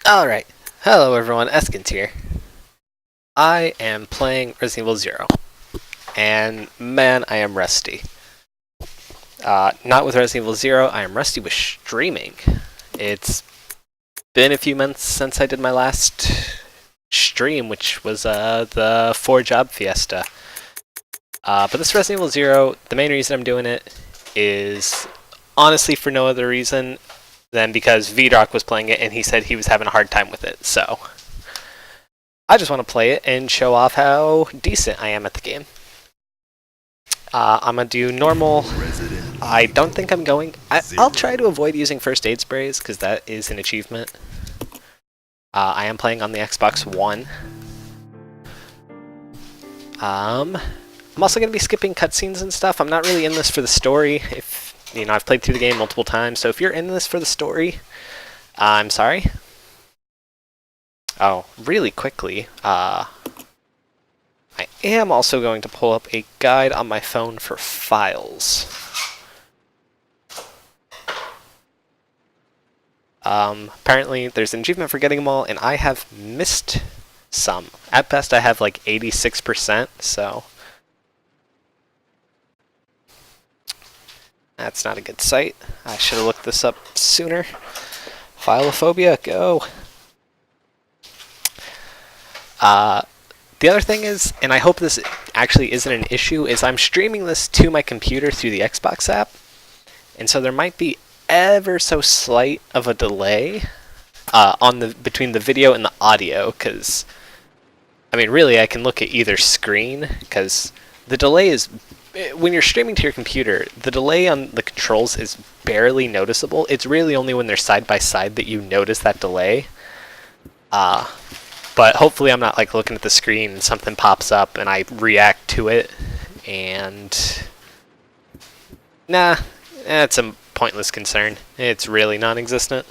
Alright, hello everyone, Eskens here. I am playing Resident Evil 0, and man, I am rusty. Not with Resident Evil 0, I am rusty with streaming. It's been a few months since I did my last stream, which was the 4-job fiesta. But this Resident Evil 0, the main reason I'm doing it is honestly for no other reason than because V-Doc was playing it and he said he was having a hard time with it, so I just want to play it and show off how decent I am at the game. I'm going to do normal. I don't think I'm going... I'll try to avoid using first aid sprays, because that is an achievement. I am playing on the Xbox One. I'm also going to be skipping cutscenes and stuff. I'm not really in this for the story. I've played through the game multiple times, so if you're in this for the story, I'm sorry. Oh, really quickly, I am also going to pull up a guide on my phone for files. Apparently there's an achievement for getting them all, and I have missed some. At best I have like 86%, so that's not a good sight. I should have looked this up sooner. Philophobia, go! The other thing is, and I hope this actually isn't an issue, is I'm streaming this to my computer through the Xbox app, and so there might be ever so slight of a delay between the video and the audio, because, I mean, really, I can look at either screen, because the delay is, when you're streaming to your computer, the delay on the controls is barely noticeable. It's really only when they're side by side that you notice that delay. But hopefully I'm not like looking at the screen and something pops up and I react to it, and nah, that's a pointless concern. It's really non-existent.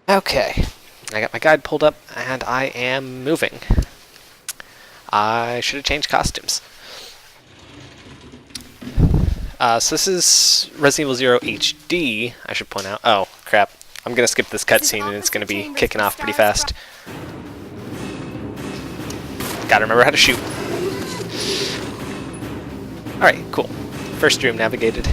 Okay, I got my guide pulled up and I am moving. I should have changed costumes. So this is Resident Evil 0 HD, I should point out. Oh, crap. I'm going to skip this cutscene and it's going to be kicking off pretty fast. Gotta remember how to shoot. Alright, cool. First room navigated.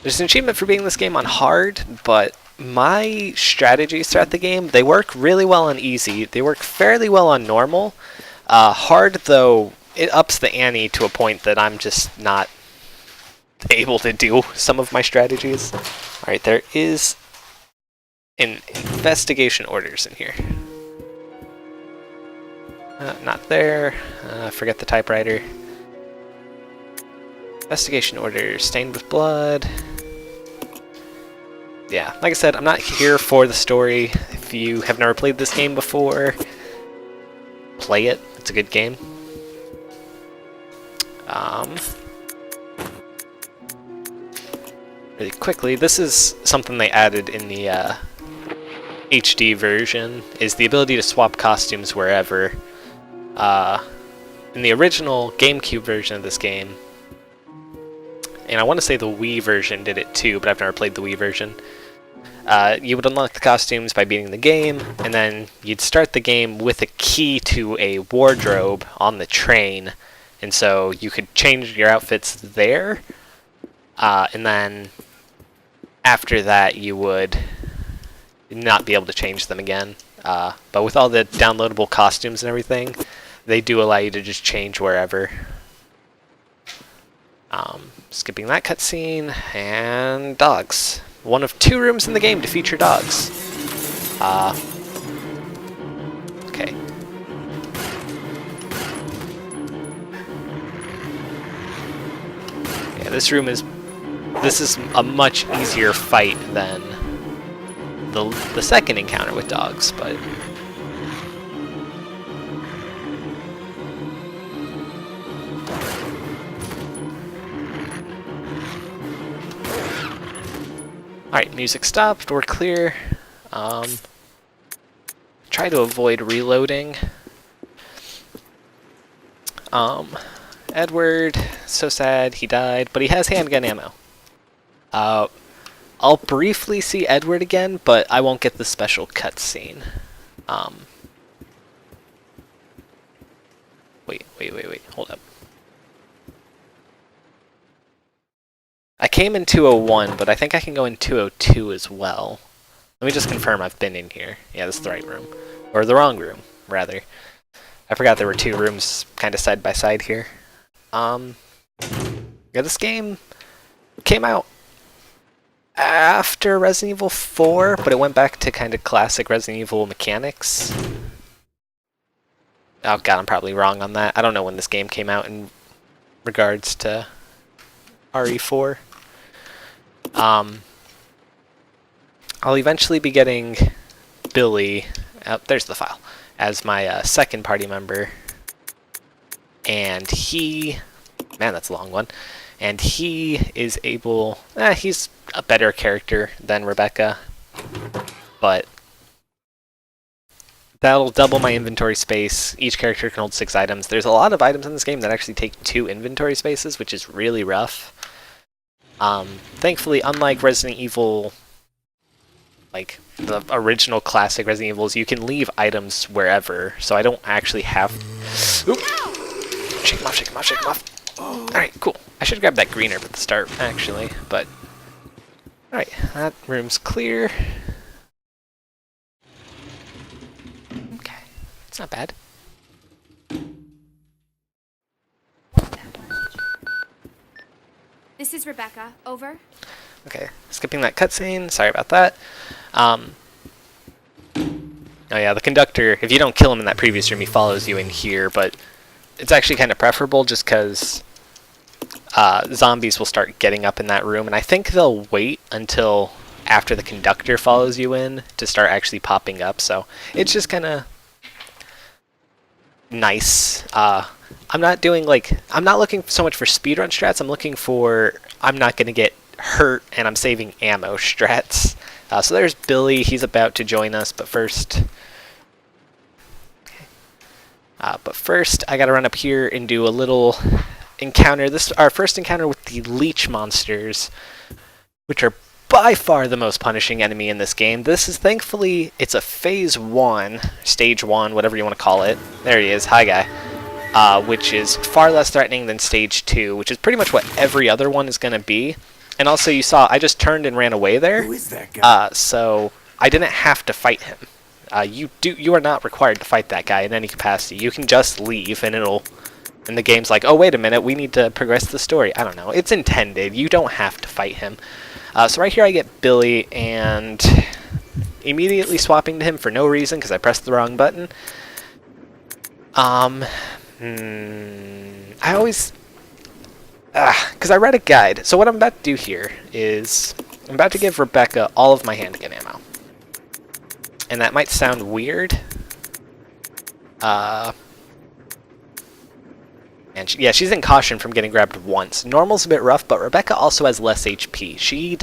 There's an achievement for beating this game on hard, but my strategies throughout the game, they work really well on easy. They work fairly well on normal. Hard, though, it ups the ante to a point that I'm just not able to do some of my strategies. Alright, there is an investigation orders in here. Not there. Forget the typewriter. Investigation order. Stained with blood. Yeah, like I said, I'm not here for the story. If you have never played this game before, play it. It's a good game. Really quickly, this is something they added in the HD version, is the ability to swap costumes wherever. In the original GameCube version of this game, and I want to say the Wii version did it too, but I've never played the Wii version, you would unlock the costumes by beating the game, and then you'd start the game with a key to a wardrobe on the train, and so you could change your outfits there, and then after that you would not be able to change them again. But with all the downloadable costumes and everything, they do allow you to just change wherever. Skipping that cutscene, and dogs. One of 2 rooms in the game to feature dogs. Okay. Yeah, this is a much easier fight than the second encounter with dogs, but alright, music stopped, we're clear. Try to avoid reloading. Edward, so sad, he died, but he has handgun ammo. I'll briefly see Edward again, but I won't get the special cutscene. Wait, hold up. I came in 201, but I think I can go in 202 as well. Let me just confirm I've been in here. Yeah, this is the right room. Or the wrong room, rather. I forgot there were 2 rooms kind of side by side here. Yeah, this game came out after Resident Evil 4, but it went back to kind of classic Resident Evil mechanics. Oh god, I'm probably wrong on that. I don't know when this game came out in regards to RE4. I'll eventually be getting Billy, there's the file, as my second party member. And he, man, that's a long one. And he is able, he's a better character than Rebecca, but that'll double my inventory space. Each character can hold 6 items. There's a lot of items in this game that actually take 2 inventory spaces, which is really rough. Thankfully, unlike Resident Evil, like the original classic Resident Evils, you can leave items wherever, so I don't actually have... Oop! Shake him off, shake him off, shake him off. Alright, cool. I should grab that green herb at the start, actually, but... Alright, that room's clear. Okay, it's not bad. This is Rebecca. Over. Okay, skipping that cutscene. Sorry about that. Oh yeah, the conductor, if you don't kill him in that previous room, he follows you in here, but it's actually kind of preferable just because zombies will start getting up in that room, and I think they'll wait until after the conductor follows you in to start actually popping up, so it's just kind of nice. I'm not looking so much for speedrun strats, I'm not going to get hurt and I'm saving ammo strats. So there's Billy, he's about to join us, but first... I gotta run up here and do a little encounter. This is our first encounter with the leech monsters, which are by far the most punishing enemy in this game. This is, thankfully, it's a phase 1, stage 1, whatever you want to call it. There he is, hi guy. Which is far less threatening than stage 2, which is pretty much what every other one is gonna be. And also, you saw, I just turned and ran away there. Who is that guy? So I didn't have to fight him. You are not required to fight that guy in any capacity. You can just leave, and and the game's like, oh wait a minute, we need to progress the story. I don't know. It's intended. You don't have to fight him. So right here I get Billy, and immediately swapping to him for no reason because I pressed the wrong button. I always... because I read a guide. So what I'm about to do here is I'm about to give Rebecca all of my handgun ammo. And that might sound weird. And yeah, she's in caution from getting grabbed once. Normal's a bit rough, but Rebecca also has less HP. She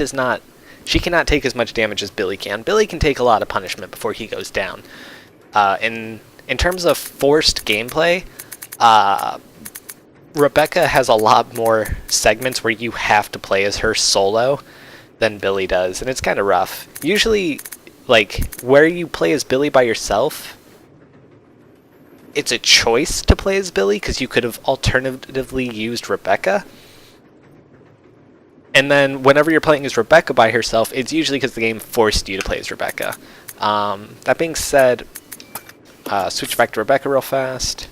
cannot take as much damage as Billy can. Billy can take a lot of punishment before he goes down. In terms of forced gameplay, Rebecca has a lot more segments where you have to play as her solo than Billy does, and it's kind of rough. Usually, like, where you play as Billy by yourself, it's a choice to play as Billy, because you could have alternatively used Rebecca. And then whenever you're playing as Rebecca by herself, it's usually because the game forced you to play as Rebecca. That being said, switch back to Rebecca real fast.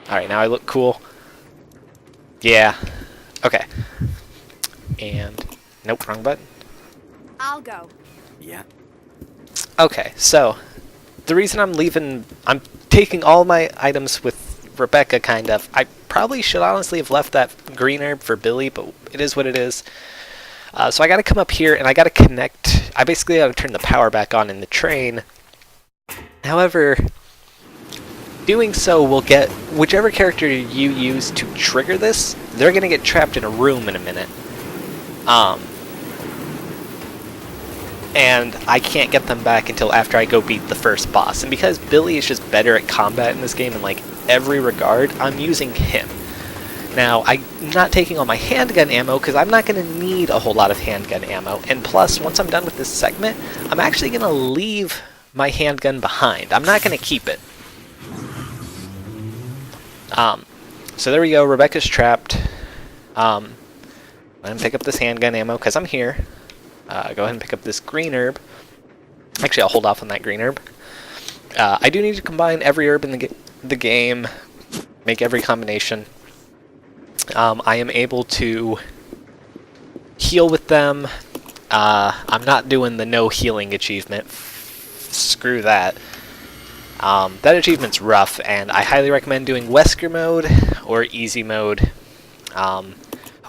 Alright, now I look cool. Yeah. Okay. And... nope, wrong button. I'll go. Yeah. Okay, so... the reason I'm taking all my items with Rebecca, kind of. I probably should honestly have left that green herb for Billy, but it is what it is. So I gotta come up here, and I gotta connect... I basically gotta turn the power back on in the train. However... doing so will get whichever character you use to trigger this, they're going to get trapped in a room in a minute. And I can't get them back until after I go beat the first boss. And because Billy is just better at combat in this game in like every regard, I'm using him. Now, I'm not taking all my handgun ammo because I'm not going to need a whole lot of handgun ammo. And plus, once I'm done with this segment, I'm actually going to leave my handgun behind. I'm not going to keep it. So there we go. Rebecca's trapped. I'm going to pick up this handgun ammo because I'm here. Go ahead and pick up this green herb. Actually, I'll hold off on that green herb. I do need to combine every herb in the game, make every combination. I am able to heal with them. I'm not doing the no healing achievement. Screw that. That achievement's rough, and I highly recommend doing Wesker mode or easy mode,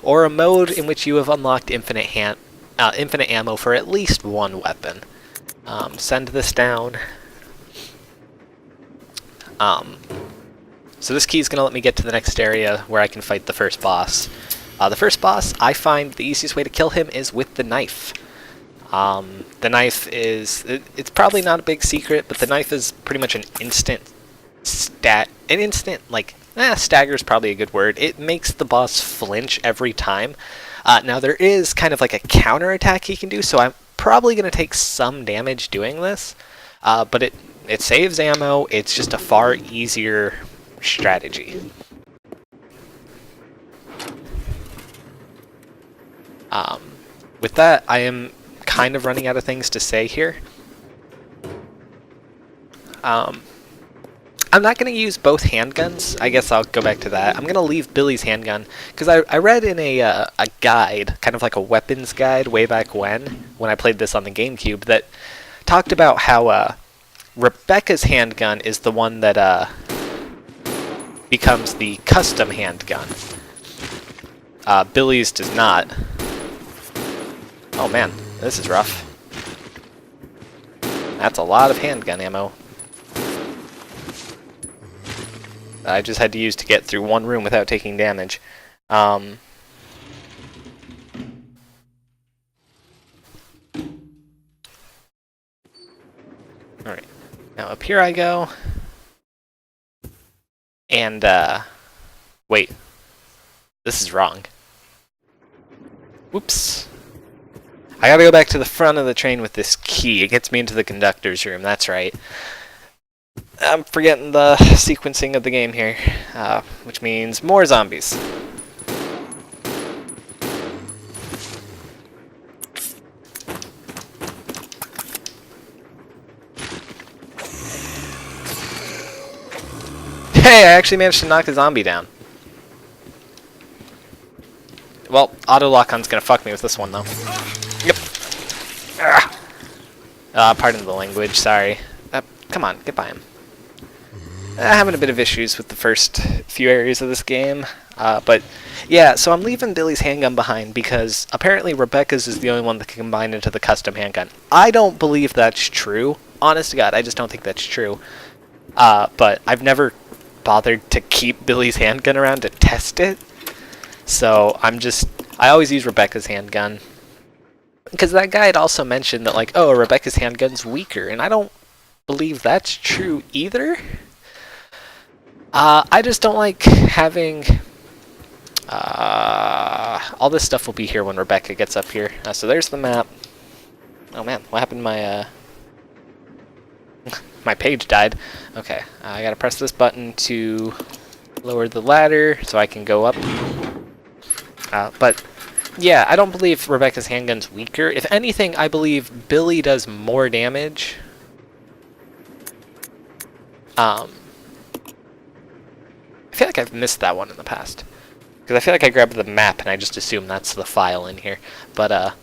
or a mode in which you have unlocked infinite ammo for at least one weapon. Send this down. So this key is going to let me get to the next area where I can fight the first boss. The first boss, I find the easiest way to kill him is with the knife. The knife is, it's probably not a big secret, but the knife is pretty much an instant stagger is probably a good word. It makes the boss flinch every time. Now there is kind of like a counter attack he can do, so I'm probably going to take some damage doing this, but it saves ammo. It's just a far easier strategy. With that, I am kind of running out of things to say here. I'm not going to use both handguns. I guess I'll go back to that. I'm going to leave Billy's handgun, because I read in a guide, kind of like a weapons guide way back when I played this on the GameCube, that talked about how Rebecca's handgun is the one that becomes the custom handgun. Billy's does not. Oh man, this is rough. That's a lot of handgun ammo that I just had to use to get through one room without taking damage. Alright, now up here I go. And, wait. This is wrong. Whoops. I gotta go back to the front of the train with this key. It gets me into the conductor's room, that's right. I'm forgetting the sequencing of the game here, which means more zombies. Hey, I actually managed to knock a zombie down. Well, auto lock-on's gonna fuck me with this one, though. Yep. Pardon the language, sorry. Come on, get by him. Having a bit of issues with the first few areas of this game. But, yeah, so I'm leaving Billy's handgun behind because apparently Rebecca's is the only one that can combine into the custom handgun. I don't believe that's true. Honest to God, I just don't think that's true. But I've never bothered to keep Billy's handgun around to test it. So I always use Rebecca's handgun. Because that guy had also mentioned that, like, oh, Rebecca's handgun's weaker, and I don't believe that's true either. I just don't like having... all this stuff will be here when Rebecca gets up here. So there's the map. Oh man, what happened to my... my page died. Okay, I gotta press this button to lower the ladder so I can go up. But yeah, I don't believe Rebecca's handgun's weaker. If anything, I believe Billy does more damage. I feel like I've missed that one in the past. Because I feel like I grabbed the map and I just assume that's the file in here. But,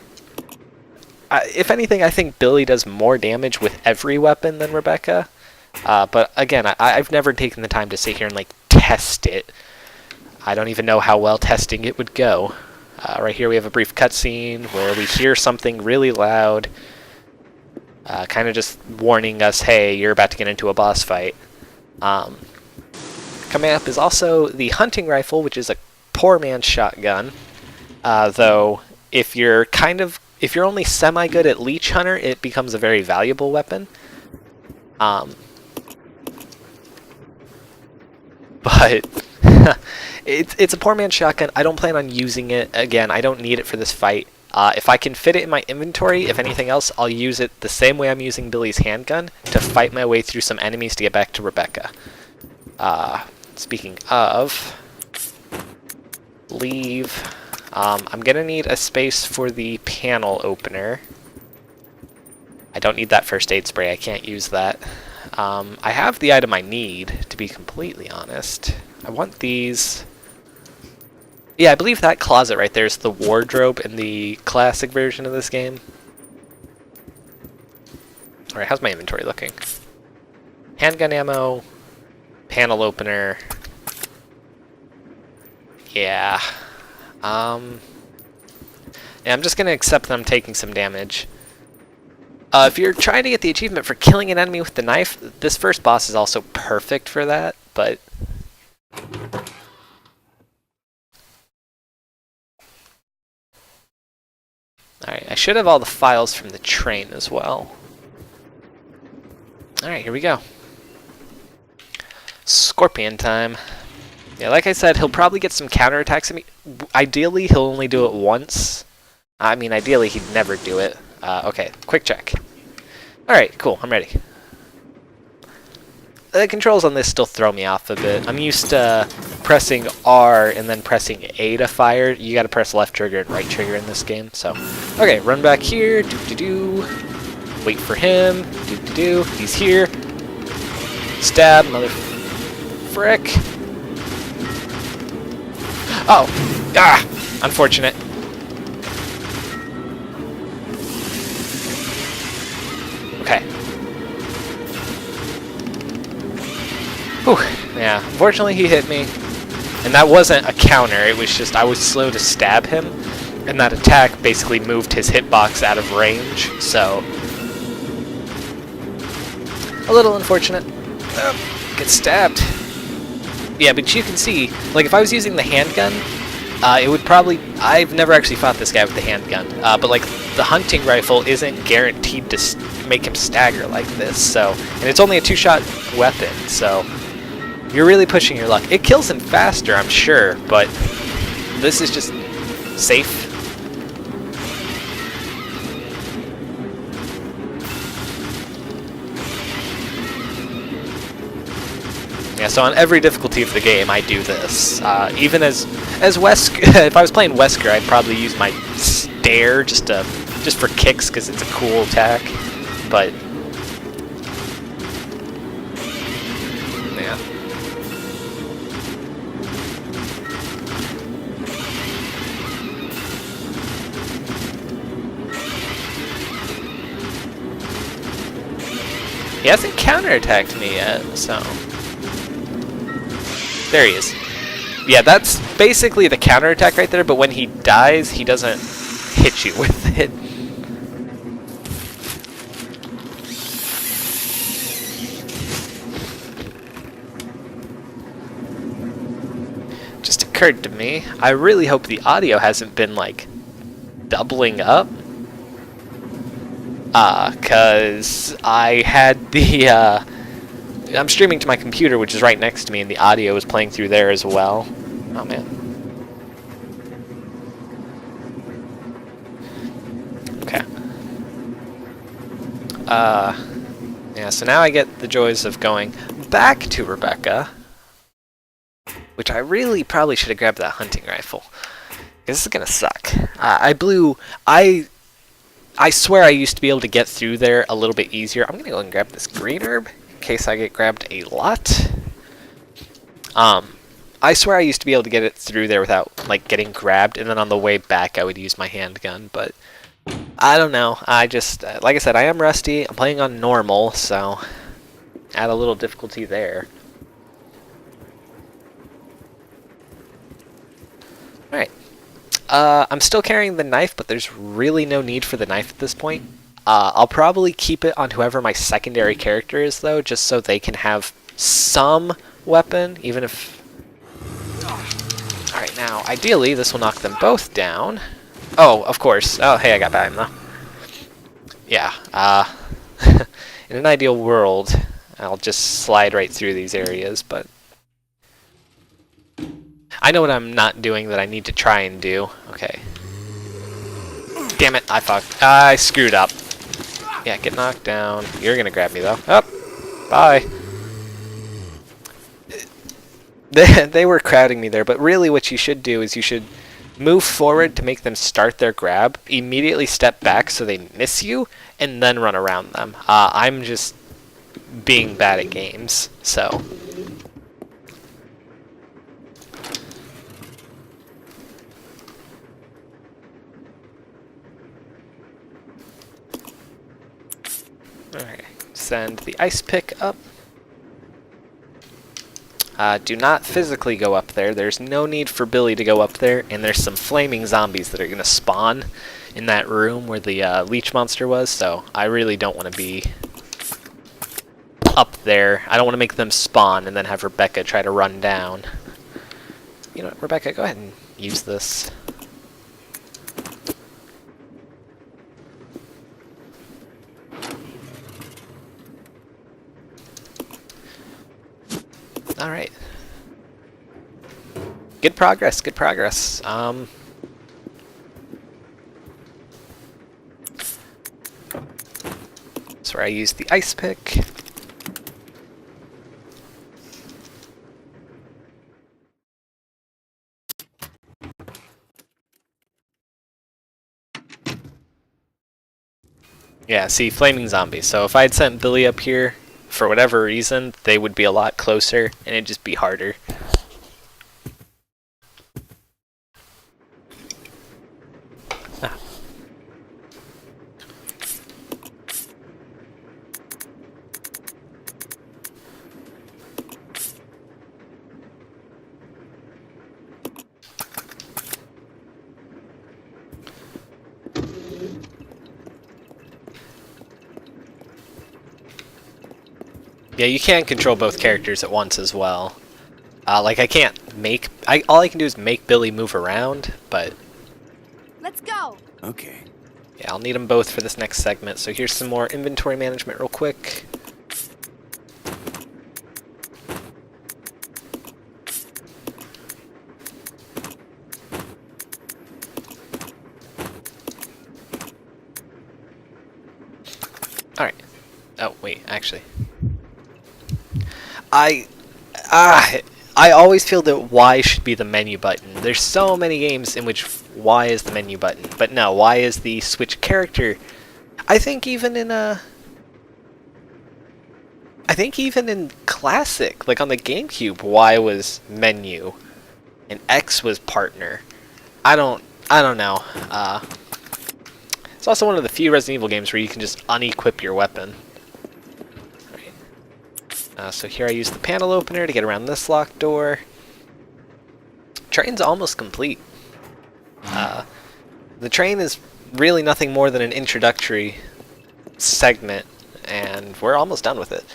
if anything, I think Billy does more damage with every weapon than Rebecca. But again, I've never taken the time to sit here and, like, test it. I don't even know how well testing it would go. Right here we have a brief cutscene where we hear something really loud. Kind of just warning us, hey, you're about to get into a boss fight. Coming up is also the hunting rifle, which is a poor man's shotgun. Though, if you're only semi-good at Leech Hunter, it becomes a very valuable weapon. But It's a poor man's shotgun. I don't plan on using it. Again, I don't need it for this fight. If I can fit it in my inventory, if anything else, I'll use it the same way I'm using Billy's handgun to fight my way through some enemies to get back to Rebecca. Speaking of, leave. I'm gonna need a space for the panel opener. I don't need that first aid spray. I can't use that. I have the item I need, to be completely honest. I want these. Yeah, I believe that closet right there is the wardrobe in the classic version of this game. Alright, how's my inventory looking? Handgun ammo, panel opener. Yeah. Yeah, I'm just gonna accept that I'm taking some damage. If you're trying to get the achievement for killing an enemy with the knife, this first boss is also perfect for that, but... Alright, I should have all the files from the train as well. Alright, here we go. Scorpion time. Yeah, like I said, he'll probably get some counterattacks at me. Ideally, he'll only do it once. I mean, ideally, he'd never do it. Okay, quick check. Alright, cool, I'm ready. The controls on this still throw me off a bit. I'm used to pressing R and then pressing A to fire. You gotta press left trigger and right trigger in this game, so. Okay, run back here, do-do-do. Wait for him, do-do-do. He's here. Stab, mother frick. Oh, unfortunate. Okay. Whew. Yeah, unfortunately he hit me. And that wasn't a counter, it was just I was slow to stab him. And that attack basically moved his hitbox out of range, so... a little unfortunate. Get stabbed. Yeah, but you can see, like if I was using the handgun, it would probably... I've never actually fought this guy with the handgun, but like the hunting rifle isn't guaranteed to make him stagger like this, so... And it's only a two-shot weapon, so... You're really pushing your luck. It kills him faster, I'm sure, but this is just safe. Yeah, so on every difficulty of the game, I do this. Even as Wesker, if I was playing Wesker, I'd probably use my stare just for kicks because it's a cool attack. But yeah. He hasn't counterattacked me yet, so... There he is. Yeah, that's basically the counterattack right there, but when he dies, he doesn't hit you with it. Just occurred to me, I really hope the audio hasn't been, like, doubling up. 'Cause I had the, I'm streaming to my computer, which is right next to me, and the audio is playing through there as well. Oh, man. Okay. Yeah, so now I get the joys of going back to Rebecca, which I really probably should have grabbed that hunting rifle. This is gonna suck. I swear I used to be able to get through there a little bit easier. I'm gonna go and grab this green herb in case I get grabbed a lot. I swear I used to be able to get it through there without like getting grabbed, and then on the way back I would use my handgun, but I don't know. I just, like I said, I am rusty. I'm playing on normal, so add a little difficulty there. Alright. I'm still carrying the knife, but there's really no need for the knife at this point. I'll probably keep it on whoever my secondary character is, though, just so they can have some weapon, even if... Alright, now, ideally, this will knock them both down. Oh, of course. Oh, hey, I got by him, though. Yeah, in an ideal world, I'll just slide right through these areas, but... I know what I'm not doing that I need to try and do. Okay. Damn it, I fucked. I screwed up. Yeah, get knocked down. You're gonna grab me though. Up. Bye. They were crowding me there, but really what you should do is you should move forward to make them start their grab, immediately step back so they miss you, and then run around them. I'm just being bad at games, so... Alright, send the ice pick up. Do not physically go up there. There's no need for Billy to go up there, and there's some flaming zombies that are going to spawn in that room where the leech monster was, so I really don't want to be up there. I don't want to make them spawn and then have Rebecca try to run down. You know what, Rebecca, go ahead and use this. Alright. Good progress, good progress. That's where I used the ice pick. Yeah, see, flaming zombies. So if I had sent Billy up here, for whatever reason, they would be a lot closer, and it'd just be harder. Ah. Yeah, you can control both characters at once as well. Like I can't make... all I can do is make Billy move around, but... Let's go. Okay. Yeah, I'll need them both for this next segment, so here's some more inventory management real quick. Alright. Oh, wait, actually... I always feel that Y should be the menu button. There's so many games in which Y is the menu button, but no, Y is the switch character. I think even in Classic, like on the GameCube, Y was menu, and X was partner. I don't know. It's also one of the few Resident Evil games where you can just unequip your weapon. So here I use the panel opener to get around this locked door. Train's almost complete. The train is really nothing more than an introductory segment, and we're almost done with it.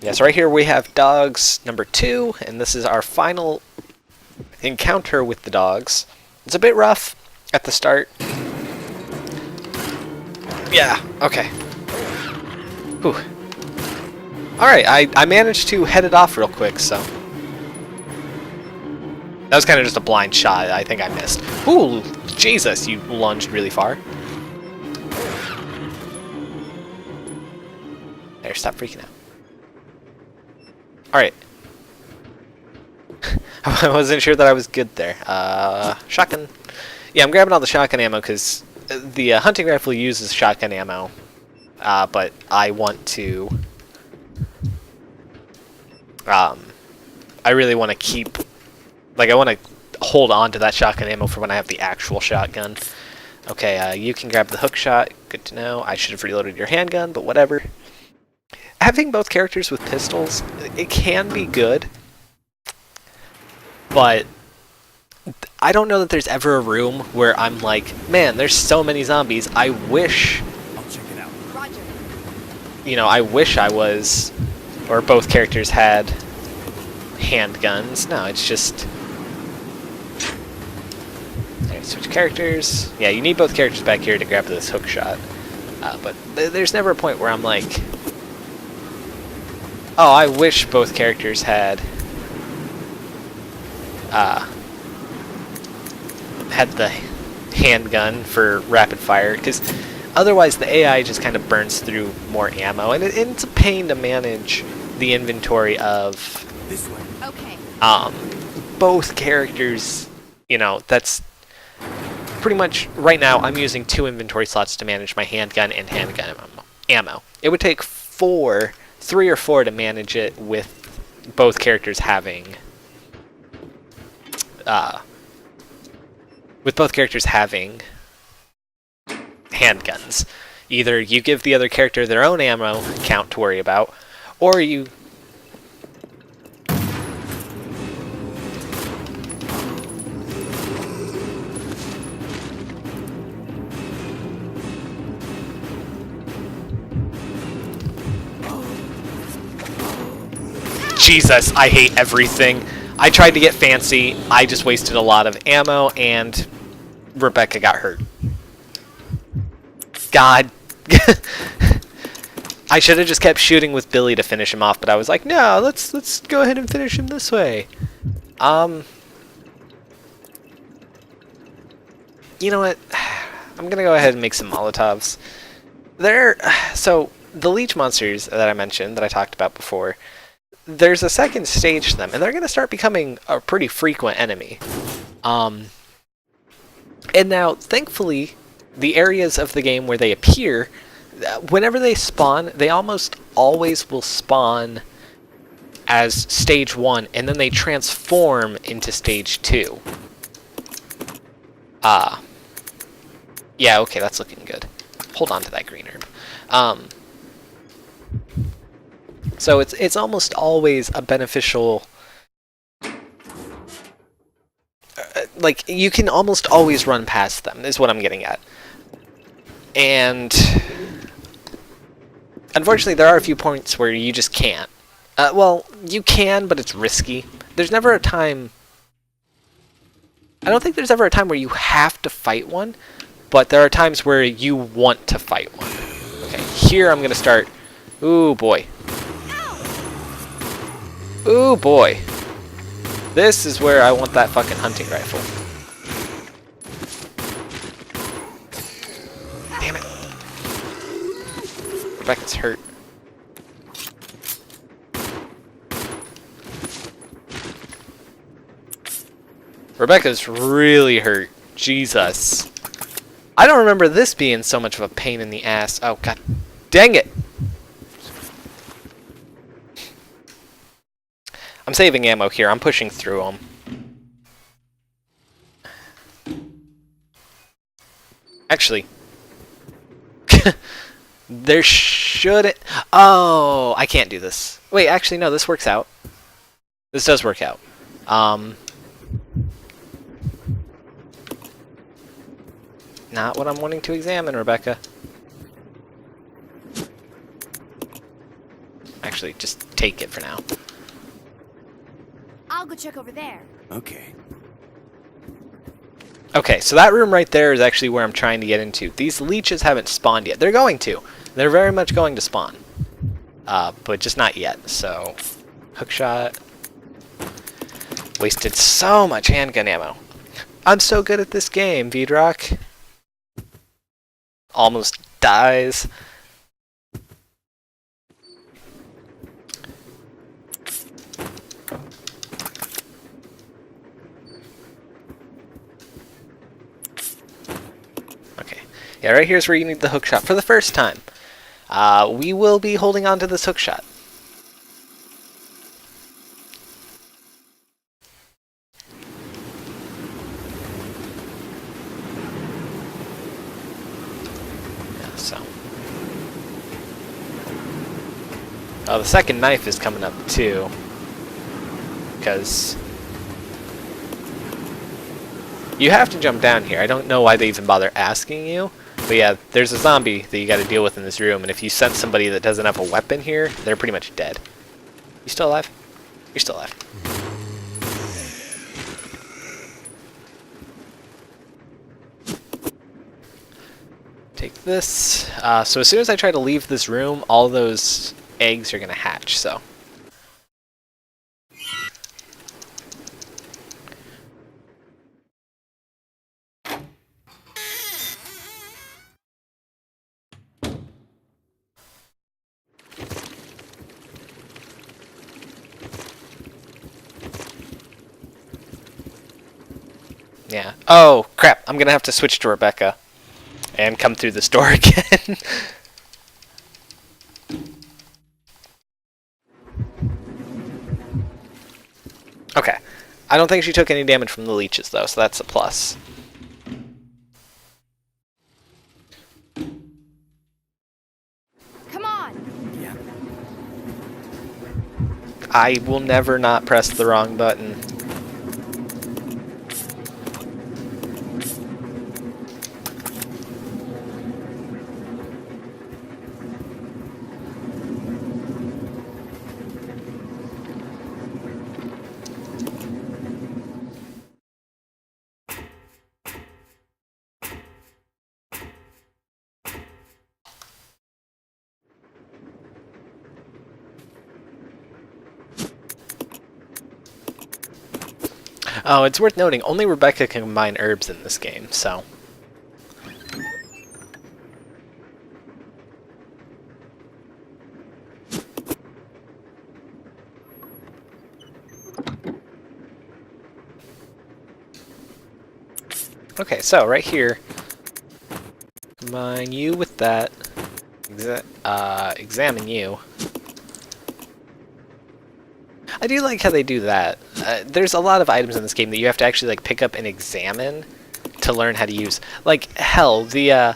Yeah, so right here we have dogs number 2, and this is our final encounter with the dogs. It's a bit rough at the start. Yeah, okay. Whew. Alright, I managed to head it off real quick, so... That was kind of just a blind shot. I think I missed. Ooh, Jesus, you lunged really far. There, stop freaking out. Alright. I wasn't sure that I was good there. Shotgun. Yeah, I'm grabbing all the shotgun ammo because the hunting rifle uses shotgun ammo. But I want to... I really want to keep... Like, I want to hold on to that shotgun ammo for when I have the actual shotgun. Okay, you can grab the hook shot. Good to know. I should have reloaded your handgun, but whatever. Having both characters with pistols, it can be good. But I don't know that there's ever a room where I'm like, man, there's so many zombies. I wish... I'll check it out. Roger. You know, I wish I was... Or both characters had handguns. No, it's just... Alright, switch characters. Yeah, you need both characters back here to grab this hook shot. But there's never a point where I'm like... Oh, I wish both characters had had the handgun for rapid fire, because otherwise the AI just kind of burns through more ammo, and it's a pain to manage the inventory of This way. Okay. both characters. You know, that's pretty much, right now I'm using 2 inventory slots to manage my handgun and handgun ammo. It would take 3 or 4 to manage it with both characters having handguns. Either you give the other character their own ammo count to worry about, or you... Jesus, I hate everything. I tried to get fancy, I just wasted a lot of ammo, and Rebecca got hurt. God. I should have just kept shooting with Billy to finish him off, but I was like, no, let's go ahead and finish him this way. You know what? I'm gonna go ahead and make some Molotovs. So the leech monsters that I mentioned, that I talked about before, there's a second stage to them, and they're gonna start becoming a pretty frequent enemy. And now, thankfully, the areas of the game where they appear, whenever they spawn, they almost always will spawn as stage 1, and then they transform into stage 2. Yeah, okay, that's looking good. Hold on to that green herb. So it's almost always a beneficial... like, you can almost always run past them, is what I'm getting at. And... unfortunately, there are a few points where you just can't. Well, you can, but it's risky. There's never a time... I don't think there's ever a time where you have to fight one, but there are times where you want to fight one. Okay, here I'm going to start... Ooh, boy. Ooh, boy. This is where I want that fucking hunting rifle. Damn it. Rebecca's hurt. Rebecca's really hurt. Jesus. I don't remember this being so much of a pain in the ass. Oh, god dang it. I'm saving ammo here. I'm pushing through them. Actually, there shouldn't... Oh, I can't do this. Wait, actually, no, this works out. This does work out. Not what I'm wanting to examine, Rebecca. Actually, just take it for now. I'll go check over there. Okay. Okay, so that room right there is actually where I'm trying to get into. These leeches haven't spawned yet. They're going to. They're very much going to spawn. But just not yet, so... Hookshot. Wasted so much handgun ammo. I'm so good at this game, Vidrock. Almost dies. Okay. Yeah, right here's where you need the hookshot for the first time. We will be holding on to this hookshot. So. Oh, the second knife is coming up too. Because you have to jump down here. I don't know why they even bother asking you. But yeah, there's a zombie that you gotta deal with in this room, and if you send somebody that doesn't have a weapon here, they're pretty much dead. You still alive? You're still alive. Take this. So as soon as I try to leave this room, all those eggs are gonna hatch, so. Yeah. Oh, crap. I'm gonna have to switch to Rebecca. And come through this door again. Okay. I don't think she took any damage from the leeches, though, so that's a plus. Come on. Yeah. I will never not press the wrong button. Oh, it's worth noting, only Rebecca can combine herbs in this game, so... Okay, so right here, combine you with that, examine you. I do like how they do that. There's a lot of items in this game that you have to actually like pick up and examine to learn how to use. Like, hell, the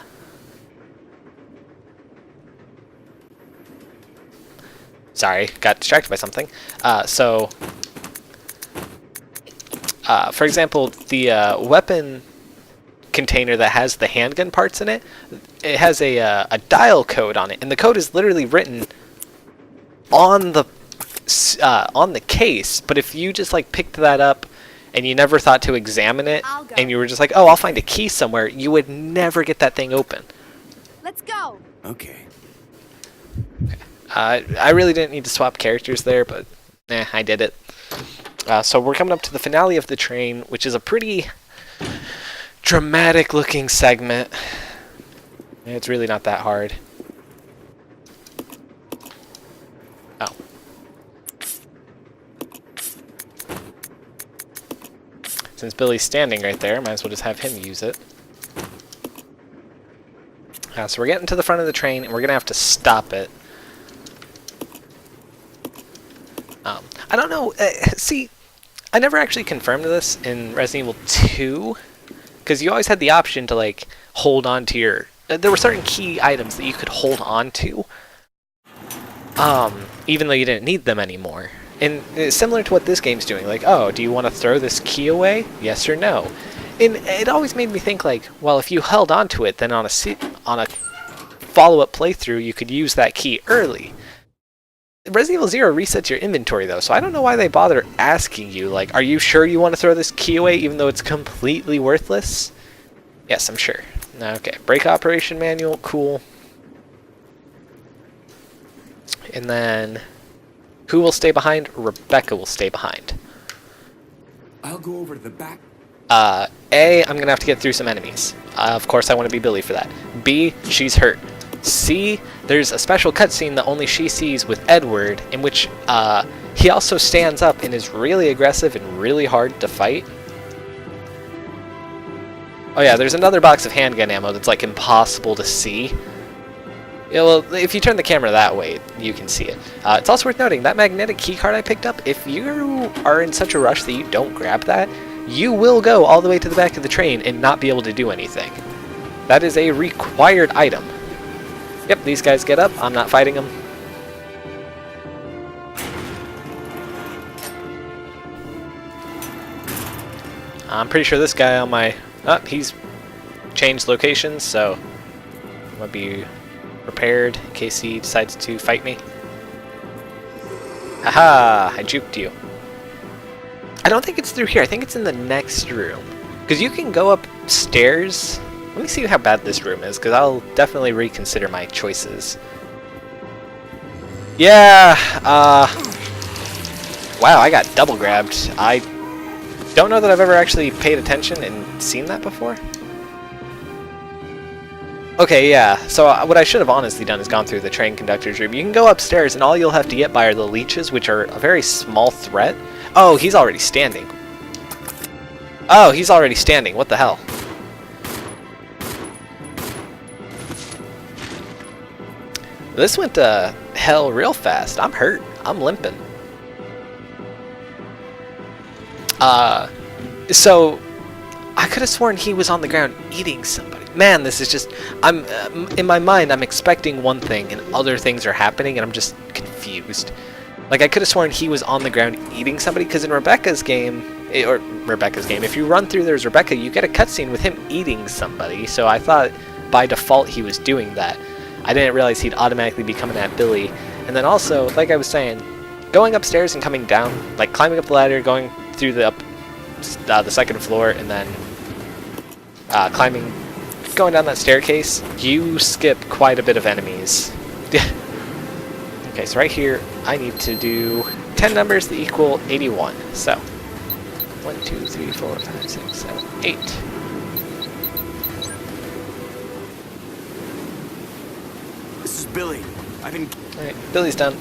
sorry, got distracted by something. For example, the weapon container that has the handgun parts in it, it has a dial code on it, and the code is literally written on the case. But if you just like picked that up and you never thought to examine it, and you were just like, oh, I'll find a key somewhere, you would never get that thing open. Let's go. Okay. I really didn't need to swap characters there, but I did it. So we're coming up to the finale of the train, which is a pretty dramatic looking segment. It's really not that hard. Oh. Since Billy's standing right there, might as well just have him use it. So we're getting to the front of the train, and we're going to have to stop it. I don't know. See, I never actually confirmed this in Resident Evil 2, because you always had the option to like hold on to your... there were certain key items that you could hold on to, even though you didn't need them anymore. And it's similar to what this game's doing. Like, oh, do you want to throw this key away? Yes or no? And it always made me think like, well, if you held on to it, then on a follow-up playthrough, you could use that key early. Resident Evil 0 resets your inventory, though, so I don't know why they bother asking you, like, are you sure you want to throw this key away even though it's completely worthless? Yes, I'm sure. Okay, brake operation manual, cool. And then, who will stay behind? Rebecca will stay behind. I'll go over to the back. A, I'm gonna have to get through some enemies. Of course, I want to be Billy for that. B, she's hurt. C, there's a special cutscene that only she sees with Edward, in which he also stands up and is really aggressive and really hard to fight. Oh yeah, there's another box of handgun ammo that's like impossible to see. Yeah, well, if you turn the camera that way, you can see it. It's also worth noting, that magnetic keycard I picked up, if you are in such a rush that you don't grab that, you will go all the way to the back of the train and not be able to do anything. That is a required item. Yep, these guys get up. I'm not fighting them. I'm pretty sure this guy on my... Oh, he's changed locations, so I'm going to be prepared in case he decides to fight me. Haha, I juked you. I don't think it's through here. I think it's in the next room. Because you can go upstairs. Let me see how bad this room is, because I'll definitely reconsider my choices. Yeah, wow, I got double grabbed. I don't know that I've ever actually paid attention and seen that before. Okay, yeah, so what I should have honestly done is gone through the train conductor's room. You can go upstairs, and all you'll have to get by are the leeches, which are a very small threat. Oh, he's already standing. Oh, he's already standing. What the hell? This went to hell real fast. I'm hurt. I'm limping. So I could have sworn he was on the ground eating somebody. Man, this is just... I'm in my mind, I'm expecting one thing, and other things are happening, and I'm just confused. Like, I could have sworn he was on the ground eating somebody, because in Rebecca's game, if you run through there's Rebecca, you get a cutscene with him eating somebody, so I thought by default he was doing that. I didn't realize he'd automatically be coming at Billy. And then also, like I was saying, going upstairs and coming down, like climbing up the ladder, going through the second floor, and then going down that staircase, you skip quite a bit of enemies. Okay, so right here, I need to do 10 numbers that equal 81. So, 1, 2, 3, 4, 5, 6, 7, 8. This is Billy. I've been... Alright, Billy's done.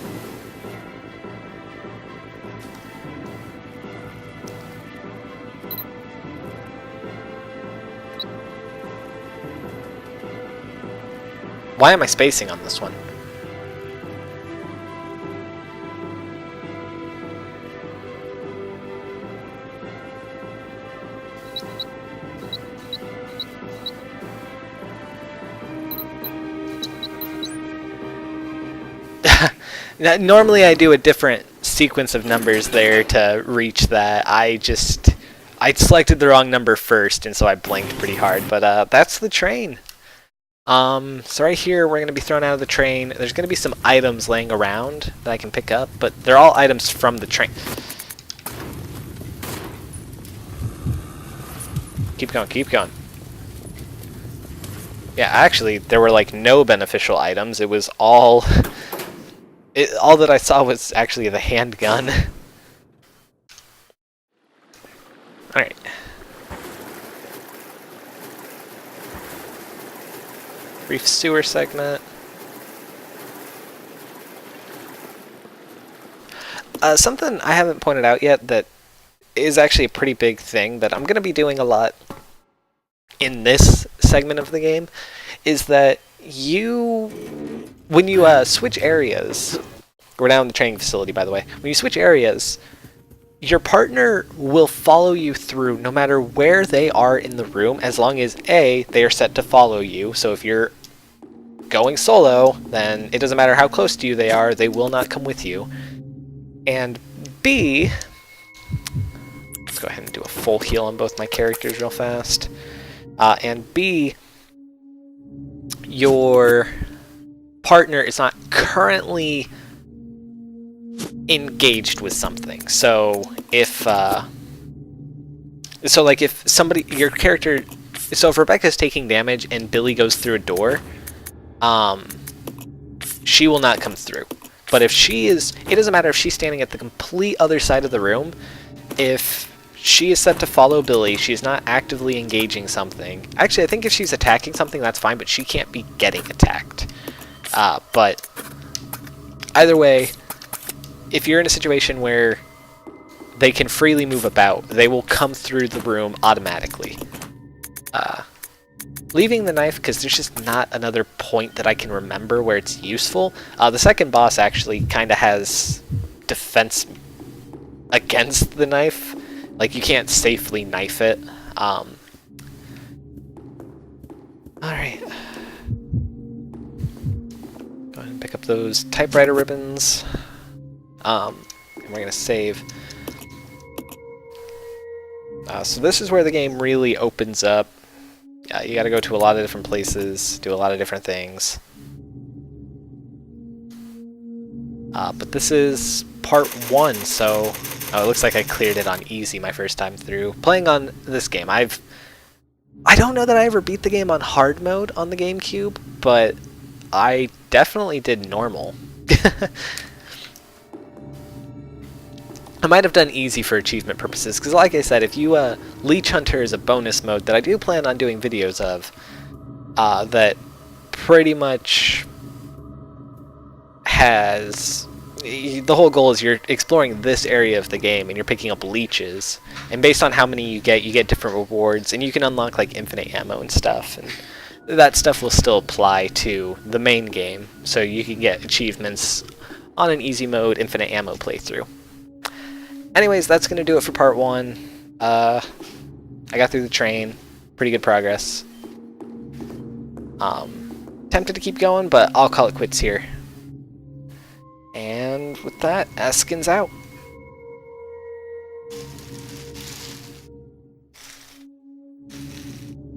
Why am I spacing on this one? Normally I do a different sequence of numbers there to reach that. I selected the wrong number first, and so I blinked pretty hard, but that's the train. So right here we're going to be thrown out of the train. There's going to be some items laying around that I can pick up, but they're all items from the train. Keep going, keep going. Yeah, actually, there were like no beneficial items. It was all... all that I saw was actually the handgun. Alright. Brief sewer segment. Something I haven't pointed out yet that is actually a pretty big thing that I'm going to be doing a lot in this segment of the game is that when you switch areas, we're now in the training facility, by the way. When you switch areas, your partner will follow you through no matter where they are in the room, as long as A, they are set to follow you. So if you're going solo, then it doesn't matter how close to you they are, they will not come with you. And B, let's go ahead and do a full heal on both my characters real fast. And B, your partner is not currently engaged with something. So if if Rebecca's taking damage and Billy goes through a door, she will not come through. But if she is, it doesn't matter if she's standing at the complete other side of the room. If she is set to follow Billy, she's not actively engaging something. Actually, I think if she's attacking something, that's fine, but she can't be getting attacked. But either way, if you're in a situation where they can freely move about, they will come through the room automatically. Leaving the knife, because there's just not another point that I can remember where it's useful. The second boss actually kind of has defense against the knife. Like, you can't safely knife it. Alright. Go ahead and pick up those typewriter ribbons. And we're going to save. So this is where the game really opens up. You got to go to a lot of different places, do a lot of different things. But this is part 1, so... Oh, it looks like I cleared it on easy my first time through. Playing on this game, I don't know that I ever beat the game on hard mode on the GameCube, but I definitely did normal. I might have done easy for achievement purposes, because like I said, if you Leech Hunter is a bonus mode that I do plan on doing videos of, that pretty much has the whole goal is you're exploring this area of the game and you're picking up leeches, and based on how many you get different rewards, and you can unlock like infinite ammo and stuff, and that stuff will still apply to the main game, so you can get achievements on an easy mode infinite ammo playthrough. Anyways, that's going to do it for part 1. I got through the train, pretty good progress. Tempted to keep going, but I'll call it quits here. And with that, Eskens out.